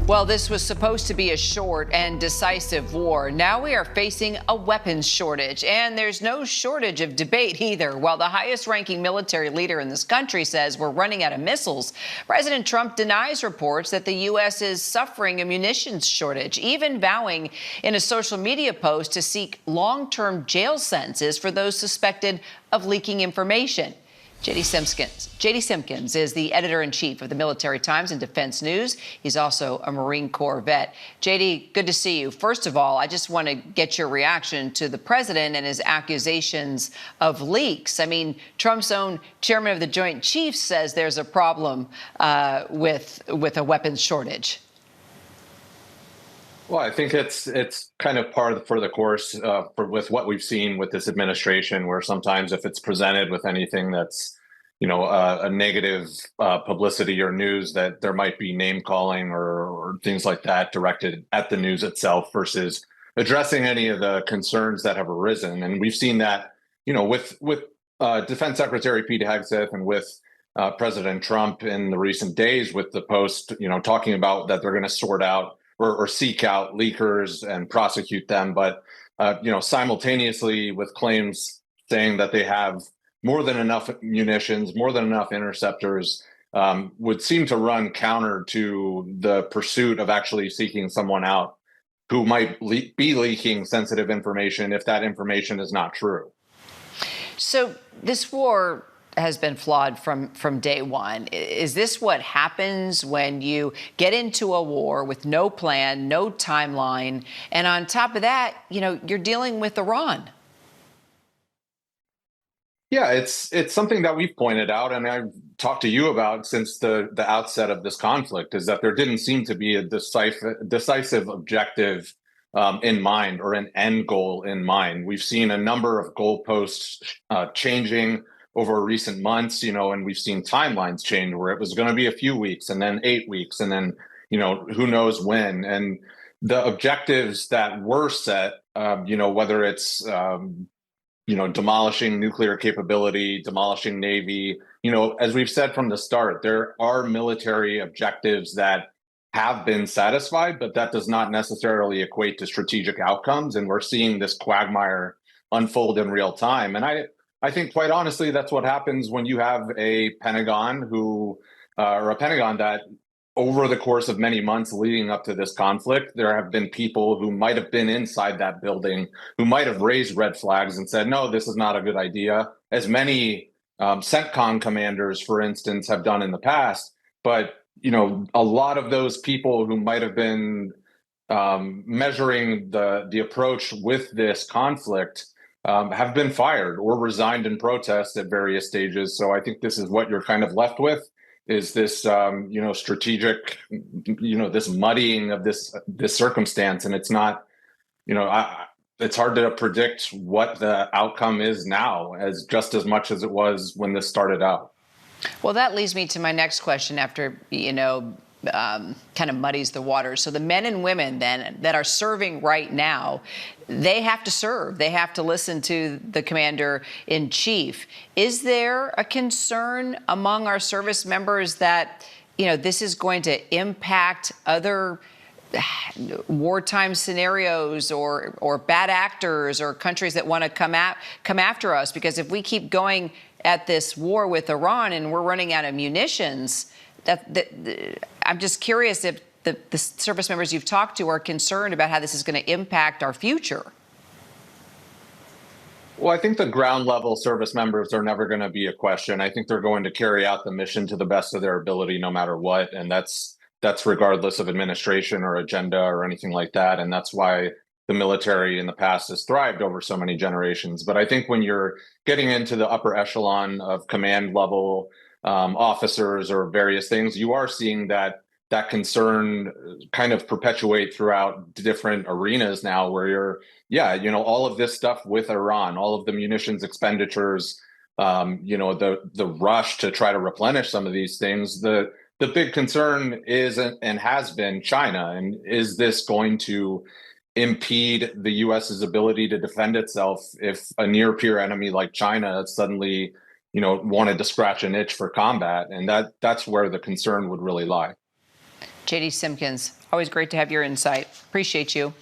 Well, this was supposed to be a short and decisive war. Now we are facing a weapons shortage, and there's no shortage of debate either. While the highest-ranking military leader in this country says we're running out of missiles, President Trump denies reports that the U.S. is suffering a munitions shortage, even vowing in a social media post to seek long-term jail sentences for those suspected of leaking information. JD Simkins is the editor-in-chief of the Military Times and Defense News. He's also a Marine Corps vet. JD, good to see you. First of all, I just want to get your reaction to the president and his accusations of leaks. I mean, Trump's own chairman of the Joint Chiefs says there's a problem with a weapons shortage. Well, I think it's kind of par for the course with what we've seen with this administration, where sometimes if it's presented with anything that's, a negative publicity or news, that there might be name calling or things like that directed at the news itself versus addressing any of the concerns that have arisen. And we've seen that, with Defense Secretary Pete Hegseth and with President Trump in the recent days with the post, talking about that they're going to sort out or seek out leakers and prosecute them. But, simultaneously with claims saying that they have more than enough munitions, more than enough interceptors, would seem to run counter to the pursuit of actually seeking someone out who might be leaking sensitive information if that information is not true. So this war has been flawed from day one. Is this what happens when you get into a war with no plan, no timeline, and on top of that, you're dealing with Iran? Yeah, it's something that we've pointed out, and I've talked to you about since the outset of this conflict, is that there didn't seem to be a decisive objective in mind or an end goal in mind. We've seen a number of goalposts changing over recent months, and we've seen timelines change where it was going to be a few weeks and then 8 weeks and then, who knows when. And the objectives that were set, whether it's, demolishing nuclear capability, demolishing Navy, as we've said from the start, there are military objectives that have been satisfied, but that does not necessarily equate to strategic outcomes. And we're seeing this quagmire unfold in real time. And I think, quite honestly, that's what happens when you have a Pentagon that over the course of many months leading up to this conflict, there have been people who might have been inside that building who might have raised red flags and said, no, this is not a good idea, as many CENTCOM commanders, for instance, have done in the past. But, a lot of those people who might have been measuring the approach with this conflict have been fired or resigned in protest at various stages. So I think this is what you're kind of left with, is this, strategic, this muddying of this circumstance. And it's not, it's hard to predict what the outcome is now, as just as much as it was when this started out. Well, that leads me to my next question after, kind of muddies the waters. So the men and women then that are serving right now, they have to serve. They have to listen to the commander in chief. Is there a concern among our service members that, this is going to impact other wartime scenarios or bad actors or countries that want to come after us? Because if we keep going at this war with Iran and we're running out of munitions, I'm just curious if the service members you've talked to are concerned about how this is going to impact our future. Well, I think the ground level service members are never going to be a question. I think they're going to carry out the mission to the best of their ability, no matter what. And that's regardless of administration or agenda or anything like that. And that's why the military in the past has thrived over so many generations. But I think when you're getting into the upper echelon of command level officers or various things, you are seeing that concern kind of perpetuate throughout different arenas now, where all of this stuff with Iran, all of the munitions expenditures, the rush to try to replenish some of these things. The big concern is and has been China. And is this going to impede the U.S.'s ability to defend itself if a near peer enemy like China suddenly wanted to scratch an itch for combat? And that's where the concern would really lie. JD Simkins, always great to have your insight. Appreciate you.